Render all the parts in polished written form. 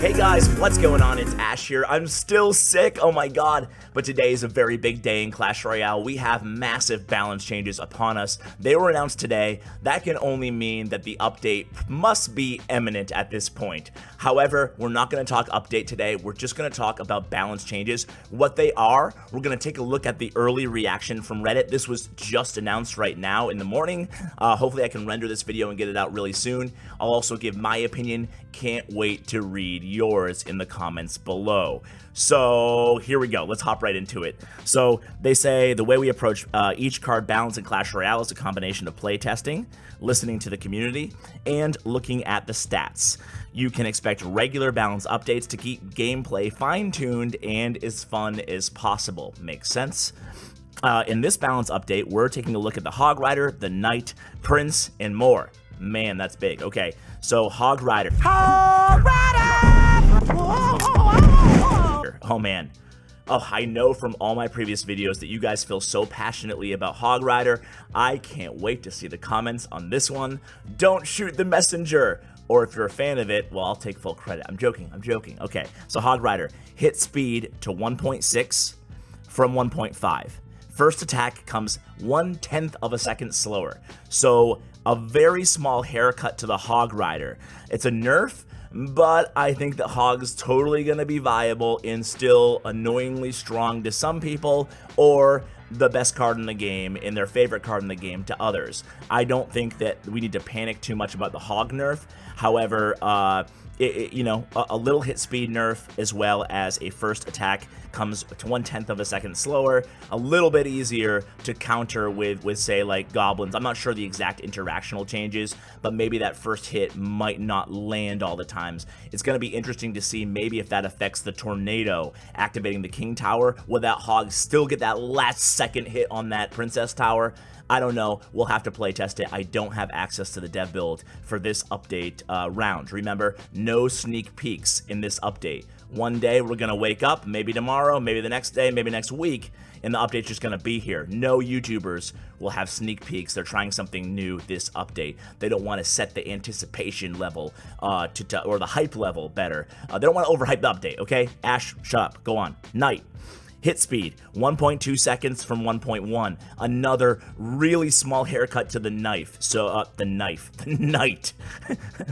Hey guys, what's going on? It's Ash here. I'm still sick, oh my god, but today is a very big day in Clash Royale. We have massive balance changes upon us. They were announced today. That can only mean that the update must be imminent at this point. However, we're not going to talk update today. We're just going to talk about balance changes, what they are. We're going to take a look at the early reaction from Reddit. This was just announced right now in the morning. Hopefully I can render this video and get it out really soon. I'll also give my opinion. Can't wait to read yours in the comments below. So here we go. Let's hop right into it. So they say the way we approach each card balance in Clash Royale is a combination of playtesting, listening to the community, and looking at the stats. You can expect regular balance updates to keep gameplay fine-tuned and as fun as possible. Makes sense? In this balance update, we're taking a look at the Hog Rider, the Knight, Prince, and more. Man, that's big. Okay, so Hog Rider. Hog Rider! Oh man. Oh, I know from all my previous videos that you guys feel so passionately about Hog Rider. I can't wait to see the comments on this one. Don't shoot the messenger. Or if you're a fan of it, well, I'll take full credit. I'm joking. Okay, so Hog Rider, hit speed to 1.6 from 1.5. First attack comes 1/10 of a second slower. So a very small haircut to the Hog Rider. It's a nerf, but I think that Hog's totally going to be viable and still annoyingly strong to some people, or the best card in the game and their favorite card in the game to others. I don't think that we need to panic too much about the Hog nerf. However, a little hit speed nerf as well as a first attack comes to 1/10 of a second slower, a little bit easier to counter with say like Goblins. I'm not sure the exact interactional changes, but maybe that first hit might not land all the times. It's going to be interesting to see maybe if that affects the tornado activating the King Tower. Will that Hog still get that last second hit on that Princess Tower? I don't know. We'll have to play test it. I don't have access to the dev build for this update round. Remember, no sneak peeks in this update. One day we're going to wake up, maybe tomorrow, maybe the next day, maybe next week, and the update's just going to be here. No YouTubers will have sneak peeks. They're trying something new this update. They don't want to set the anticipation level or the hype level better. They don't want to overhype the update, okay? Ash, shut up. Go on. Knight. Hit speed, 1.2 seconds from 1.1. Another really small haircut to the knife. So, the Knight.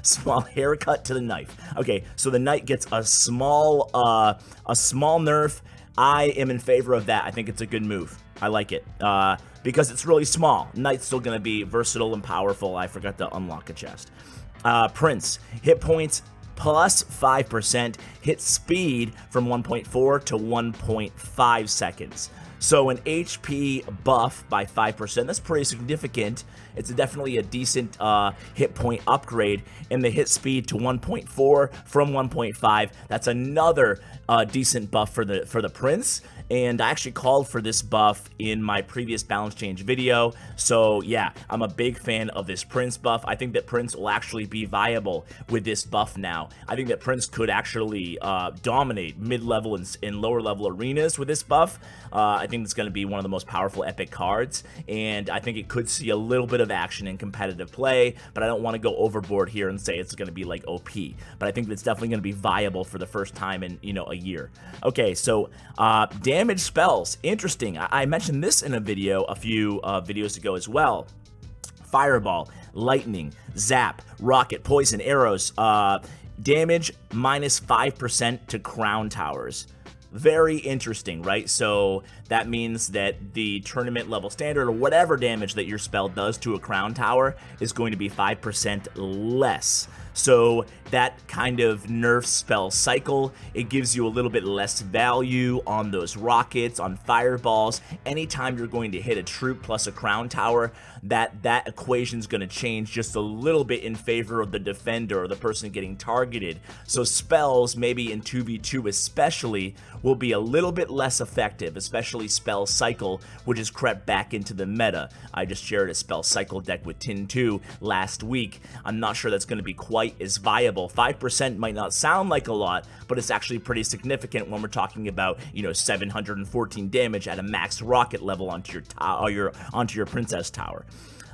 Small haircut to the knife. Okay, so the Knight gets a small nerf. I am in favor of that. I think it's a good move. I like it. Because it's really small. Knight's still gonna be versatile and powerful. I forgot to unlock a chest. Prince, hit points plus 5%, hit speed from 1.4 to 1.5 seconds. So an HP buff by 5%, that's pretty significant. It's definitely a decent hit point upgrade. And the hit speed to 1.4 from 1.5, that's another decent buff for the Prince. And I actually called for this buff in my previous balance change video. So yeah, I'm a big fan of this Prince buff. I think that Prince will actually be viable with this buff now. I think that Prince could actually dominate mid-level and lower-level arenas with this buff. I think it's going to be one of the most powerful epic cards, and I think it could see a little bit of action in competitive play, but I don't want to go overboard here and say it's going to be like OP. But I think it's definitely going to be viable for the first time in, a year. Okay, so damage spells. Interesting. I mentioned this in a video a few videos ago as well. Fireball, lightning, zap, rocket, poison, arrows, damage minus 5% to crown towers. Very interesting, right? So that means that the tournament level standard or whatever damage that your spell does to a crown tower is going to be 5% less. So that kind of nerf spell cycle, it gives you a little bit less value on those rockets, on fireballs. Anytime you're going to hit a troop plus a crown tower, that equation's going to change just a little bit in favor of the defender or the person getting targeted. So spells, maybe in 2v2 especially, will be a little bit less effective, especially spell cycle, which has crept back into the meta. I just shared a spell cycle deck with Tin2 last week. I'm not sure that's going to be quite as viable. 5% might not sound like a lot, but it's actually pretty significant when we're talking about, 714 damage at a max rocket level onto your Princess Tower.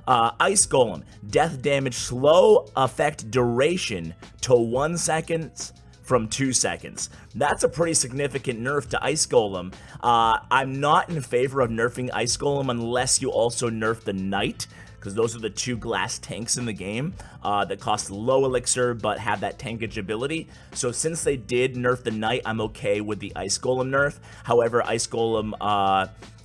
Ice Golem, death damage slow effect duration to 1 second from 2 seconds. That's a pretty significant nerf to Ice Golem. I'm not in favor of nerfing Ice Golem unless you also nerf the Knight, because those are the 2 glass tanks in the game that cost low elixir but have that tankage ability. So since they did nerf the Knight, I'm okay with the Ice Golem nerf. However, Ice Golem,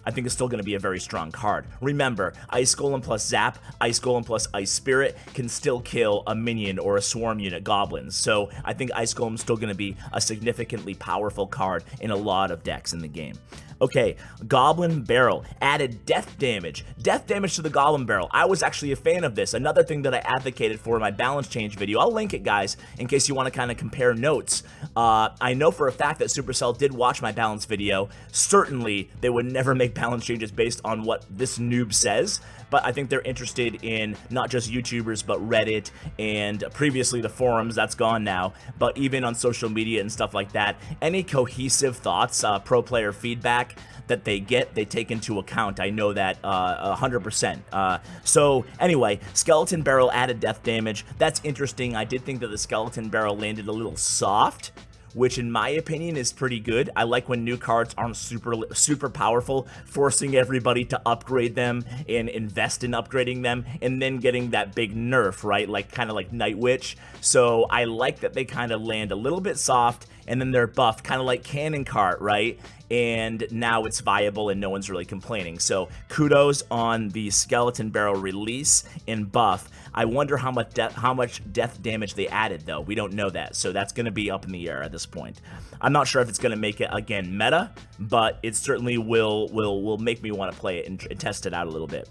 I think it's still going to be a very strong card. Remember, Ice Golem plus Zap, Ice Golem plus Ice Spirit can still kill a minion or a swarm unit Goblins. So I think Ice Golem is still going to be a significantly powerful card in a lot of decks in the game. Okay, Goblin Barrel added death damage. Death damage to the Goblin Barrel. I was actually a fan of this. Another thing that I advocated for in my balance change video. I'll link it, guys, in case you want to kind of compare notes. I know for a fact that Supercell did watch my balance video. Certainly, they would never make balance changes based on what this noob says, but I think they're interested in not just YouTubers, but Reddit and previously the forums. That's gone now, but even on social media and stuff like that. Any cohesive thoughts, pro player feedback that they get, they take into account. I know that 100%. So anyway, Skeleton Barrel added death damage. That's interesting. I did think that the Skeleton Barrel landed a little soft, which in my opinion is pretty good. I like when new cards aren't super powerful, forcing everybody to upgrade them and invest in upgrading them, and then getting that big nerf, right? Like kind of like Night Witch. So I like that they kind of land a little bit soft, and then they're buffed, kind of like Cannon Cart, right? And now it's viable and no one's really complaining. So kudos on the Skeleton Barrel release and buff. I wonder how much death damage they added, though. We don't know that, so that's going to be up in the air at this point. I'm not sure if it's going to make it, again, meta, but it certainly will make me want to play it and test it out a little bit.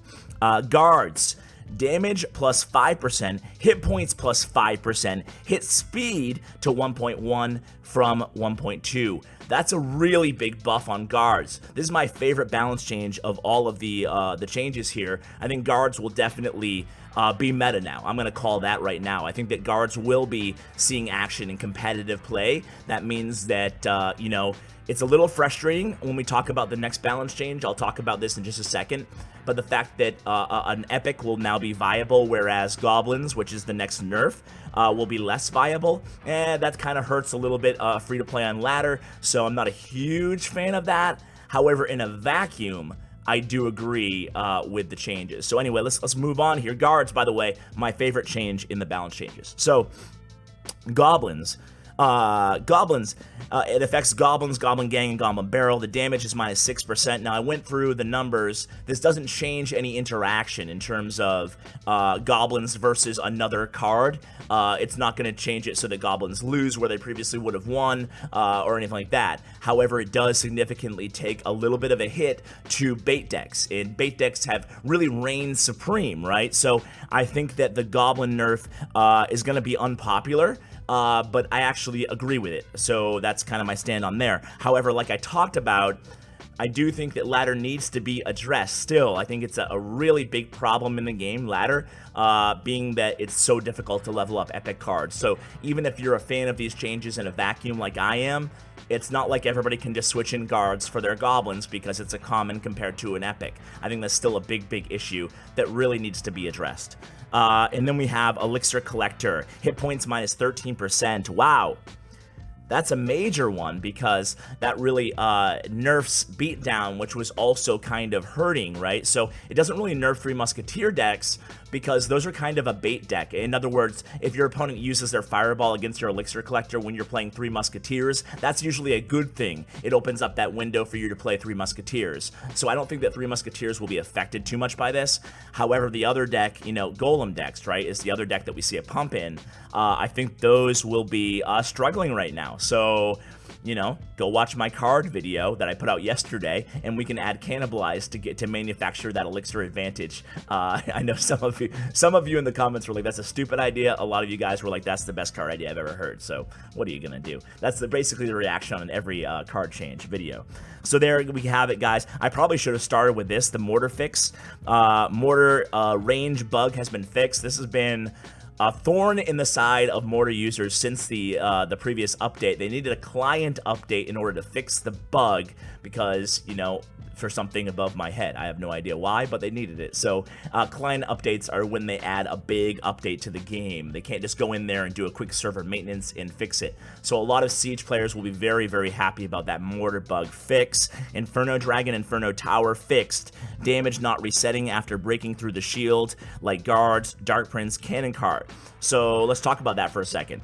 Guards. Damage plus 5%, hit points plus 5%, hit speed to 1.1 from 1.2. That's a really big buff on guards. This is my favorite balance change of all of the changes here. I think guards will definitely be meta now. I'm going to call that right now. I think that guards will be seeing action in competitive play. That means that, you know, it's a little frustrating when we talk about the next balance change. I'll talk about this in just a second. But the fact that an epic will now be viable, whereas goblins, which is the next nerf, will be less viable, that kind of hurts a little bit free to play on ladder. So I'm not a huge fan of that. However, in a vacuum, I do agree with the changes. So anyway, let's move on here. Guards, by the way, my favorite change in the balance changes. So goblins. It affects goblins, goblin gang, and goblin barrel. The damage is minus 6%. Now, I went through the numbers. This doesn't change any interaction in terms of goblins versus another card. It's not going to change it so that goblins lose where they previously would have won or anything like that. However, it does significantly take a little bit of a hit to bait decks, and bait decks have really reigned supreme, right? So I think that the goblin nerf is going to be unpopular. But I actually agree with it, so that's kind of my stand on there. However, like I talked about, I do think that ladder needs to be addressed still. I think it's a really big problem in the game, ladder, being that it's so difficult to level up epic cards. So even if you're a fan of these changes in a vacuum like I am, it's not like everybody can just switch in guards for their goblins because it's a common compared to an epic. I think that's still a big issue that really needs to be addressed. And then we have Elixir Collector. Hit points minus 13%. Wow. That's a major one because that really nerfs Beatdown, which was also kind of hurting, right? So it doesn't really nerf Three Musketeer decks because those are kind of a bait deck. In other words, if your opponent uses their Fireball against your Elixir Collector when you're playing Three Musketeers, that's usually a good thing. It opens up that window for you to play Three Musketeers. So I don't think that Three Musketeers will be affected too much by this. However, the other deck, you know, Golem decks, right, is the other deck that we see a pump in. I think those will be struggling right now. So, you know, go watch my card video that I put out yesterday, and we can add Cannibalize to get to manufacture that Elixir advantage. I know some of you in the comments were like, that's a stupid idea. A lot of you guys were like, that's the best card idea I've ever heard. So what are you gonna do? That's basically the reaction on every card change video. So there we have it, guys. I probably should have started with this, the Mortar Fix. Mortar range bug has been fixed. This has been a thorn in the side of Mortar users since the previous update. They needed a client update in order to fix the bug because, you know, for something above my head. I have no idea why, but they needed it. So client updates are when they add a big update to the game. They can't just go in there and do a quick server maintenance and fix it. So a lot of Siege players will be very, very happy about that mortar bug fix. Inferno Dragon, Inferno Tower fixed. Damage not resetting after breaking through the shield, like guards, Dark Prince, Cannon Cart. So let's talk about that for a second.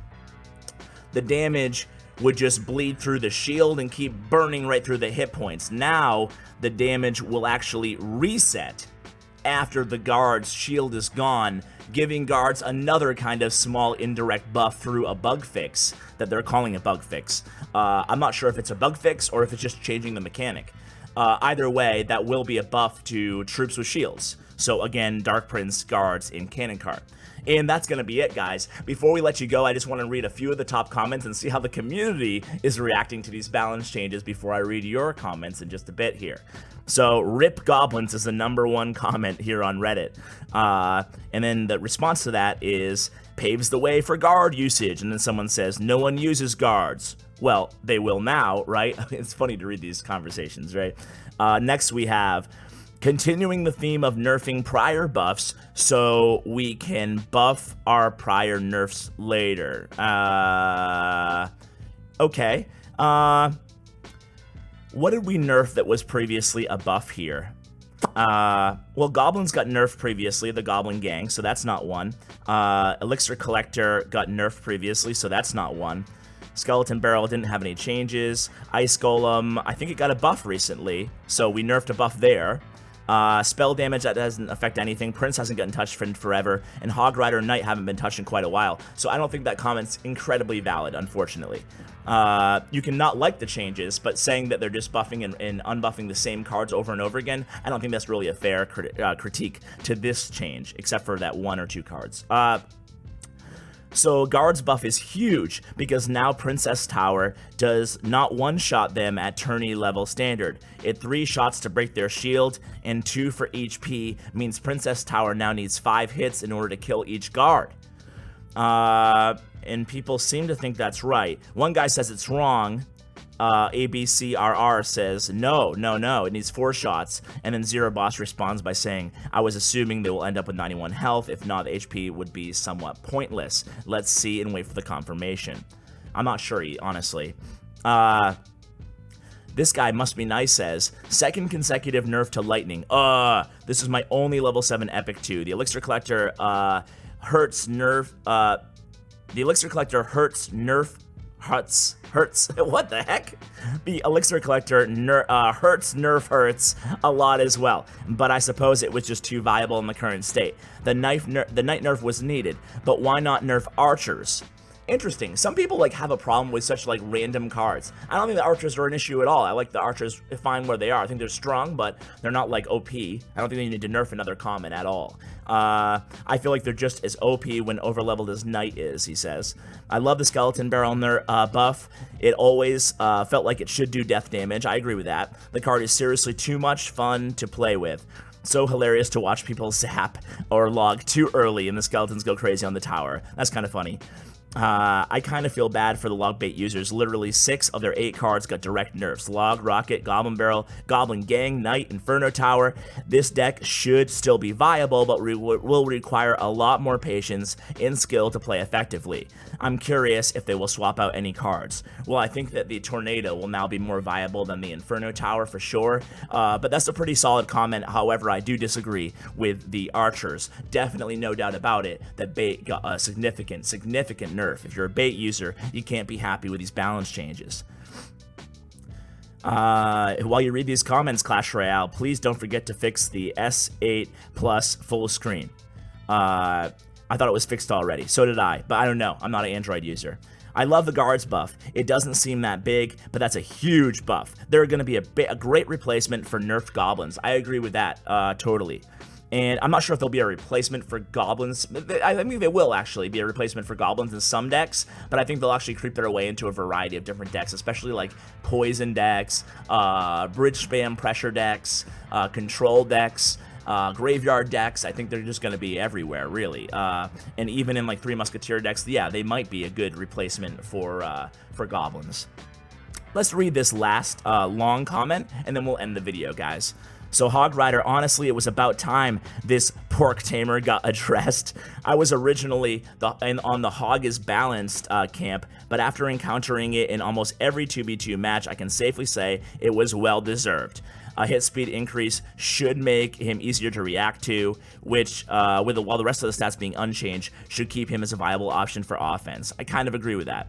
The damage would just bleed through the shield and keep burning right through the hit points. Now, the damage will actually reset after the guard's shield is gone, giving guards another kind of small indirect buff through a bug fix that they're calling a bug fix. I'm not sure if it's a bug fix or if it's just changing the mechanic. Either way, that will be a buff to troops with shields. So again, Dark Prince, guards, and Cannon Cart. And that's going to be it, guys. Before we let you go, I just want to read a few of the top comments and see how the community is reacting to these balance changes before I read your comments in just a bit here. So, RIP Goblins is the #1 comment here on Reddit. And then the response to that is, paves the way for guard usage. And then someone says, no one uses guards. Well, they will now, right? It's funny to read these conversations, right? Next we have, continuing the theme of nerfing prior buffs so we can buff our prior nerfs later. Okay. What did we nerf that was previously a buff here? Well, Goblins got nerfed previously, the Goblin Gang, so that's not one. Elixir Collector got nerfed previously, so that's not one. Skeleton Barrel didn't have any changes. Ice Golem, I think it got a buff recently, so we nerfed a buff there. Spell damage, that doesn't affect anything. Prince hasn't gotten touched for forever, and Hog Rider and Knight haven't been touched in quite a while, so I don't think that comment's incredibly valid, unfortunately. You can not like the changes, but saying that they're just buffing and unbuffing the same cards over and over again, I don't think that's really a fair critique to this change, except for that 1 or 2 cards. So Guard's buff is huge, because now Princess Tower does not one-shot them at tourney level standard. It 3 shots to break their shield, and 2 for each P means Princess Tower now needs 5 hits in order to kill each guard. And people seem to think that's right. One guy says it's wrong. ABCRR says, no, it needs 4 shots, and then Zero Boss responds by saying, I was assuming they will end up with 91 health, if not, the HP would be somewhat pointless. Let's see and wait for the confirmation. I'm not sure, honestly. This guy must be nice says, second consecutive nerf to lightning. This is my only level 7 epic too. The Elixir Collector hurts nerf, the Elixir Collector hurts nerf, hurts, what the heck? The Elixir Collector hurts a lot as well, but I suppose it was just too viable in the current state. The Knight nerf was needed, but why not nerf archers? Interesting. Some people have a problem with such random cards. I don't think the archers are an issue at all. I like the archers fine where they are. I think they're strong, but they're not OP. I don't think they need to nerf another common at all. I feel like they're just as OP when overleveled as Knight is, he says. I love the Skeleton Barrel buff. It always felt like it should do death damage. I agree with that. The card is seriously too much fun to play with. So hilarious to watch people zap or log too early and the skeletons go crazy on the tower. That's kind of funny. I kind of feel bad for the log bait users. Literally 6 of their 8 cards got direct nerfs. Log, Rocket, Goblin Barrel, Goblin Gang, Knight, Inferno Tower. This deck should still be viable, but will require a lot more patience and skill to play effectively. I'm curious if they will swap out any cards. Well, I think that the Tornado will now be more viable than the Inferno Tower for sure, but that's a pretty solid comment. However, I do disagree with the Archers. Definitely no doubt about it that bait got a significant nerf. If you're a bait user, you can't be happy with these balance changes. While you read these comments, Clash Royale, please don't forget to fix the S8 Plus full screen. I thought it was fixed already. So did I, but I don't know. I'm not an Android user. I love the guards buff. It doesn't seem that big, but that's a huge buff. They're going to be a great replacement for nerfed goblins. I agree with that totally. And I'm not sure if there'll be a replacement for goblins. I think they will actually be a replacement for goblins in some decks, but I think they'll actually creep their way into a variety of different decks, especially poison decks, bridge spam pressure decks, control decks, graveyard decks. I think they're just going to be everywhere, really. And even in 3 Musketeer decks, yeah, they might be a good replacement for goblins. let's read this last long comment, and then we'll end the video, guys. So Hog Rider, honestly, it was about time this pork tamer got addressed. I was originally on the Hog is Balanced camp, but after encountering it in almost every 2v2 match, I can safely say it was well deserved. A hit speed increase should make him easier to react to, which, while the rest of the stats being unchanged, should keep him as a viable option for offense. I kind of agree with that.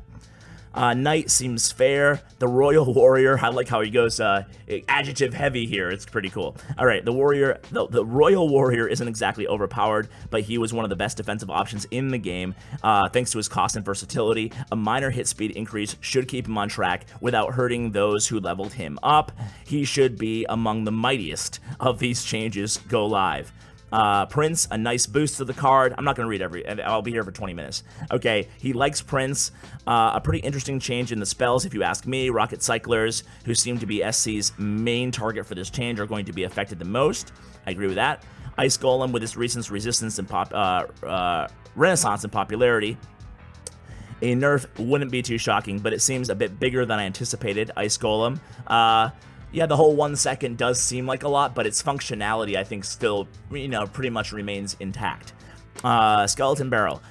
Knight seems fair. The Royal Warrior, I like how he goes adjective heavy here. It's pretty cool. All right, the Royal Warrior isn't exactly overpowered, but he was one of the best defensive options in the game, thanks to his cost and versatility. A minor hit speed increase should keep him on track without hurting those who leveled him up. He should be among the mightiest of these changes go live. Prince, a nice boost to the card. I'm not going to read I'll be here for 20 minutes. Okay, he likes Prince. A pretty interesting change in the spells, if you ask me. Rocket Cyclers, who seem to be SC's main target for this change, are going to be affected the most. I agree with that. Ice Golem, with its recent resistance and renaissance in popularity. A nerf wouldn't be too shocking, but it seems a bit bigger than I anticipated. Ice Golem. Yeah, the whole 1 second does seem like a lot, but its functionality, I think, still, pretty much remains intact. Skeleton Barrel.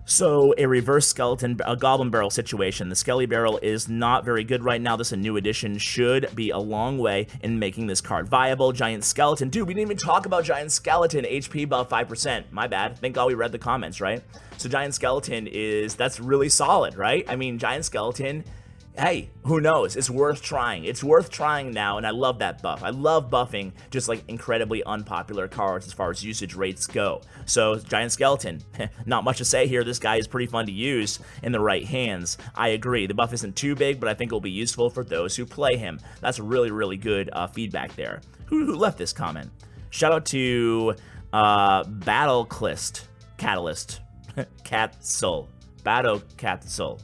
So, a reverse Goblin Barrel situation. The Skelly Barrel is not very good right now. This, a new addition, should be a long way in making this card viable. Giant Skeleton. Dude, we didn't even talk about Giant Skeleton. HP above 5%. My bad. Thank God we read the comments, right? So, Giant Skeleton that's really solid, right? I mean, Giant Skeleton... Hey, who knows? It's worth trying. It's worth trying now, and I love that buff. I love buffing just like incredibly unpopular cards as far as usage rates go. So, Giant Skeleton, not much to say here. This guy is pretty fun to use in the right hands. I agree. The buff isn't too big, but I think it'll be useful for those who play him. That's really, really good feedback there. Who left this comment? Shout out to Battle Catalyst. Cat Soul. Battle Cat Soul.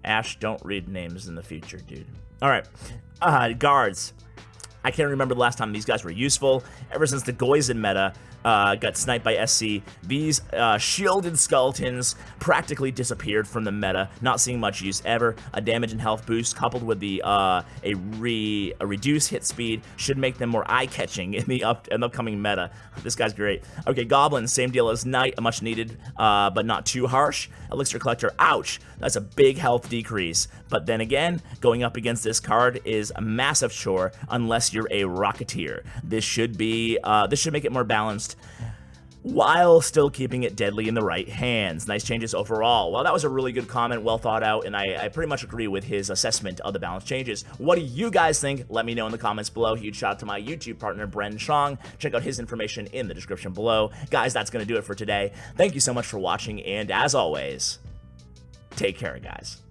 Ash, don't read names in the future, dude. All right, guards. I can't remember the last time these guys were useful. Ever since the Goizin meta got sniped by SC, these shielded skeletons practically disappeared from the meta, not seeing much use ever. A damage and health boost coupled with the a reduced hit speed should make them more eye-catching in the upcoming meta. This guy's great. Okay, Goblins, same deal as Knight, a much needed but not too harsh. Elixir Collector, ouch, that's a big health decrease. But then again, going up against this card is a massive chore unless you're a Rocketeer. This should make it more balanced, while still keeping it deadly in the right hands. Nice changes overall. Well, that was a really good comment, well thought out, and I pretty much agree with his assessment of the balance changes. What do you guys think? Let me know in the comments below. Huge shout out to my YouTube partner, Bren Chong. Check out his information in the description below. Guys, that's going to do it for today. Thank you so much for watching, and as always, take care, guys.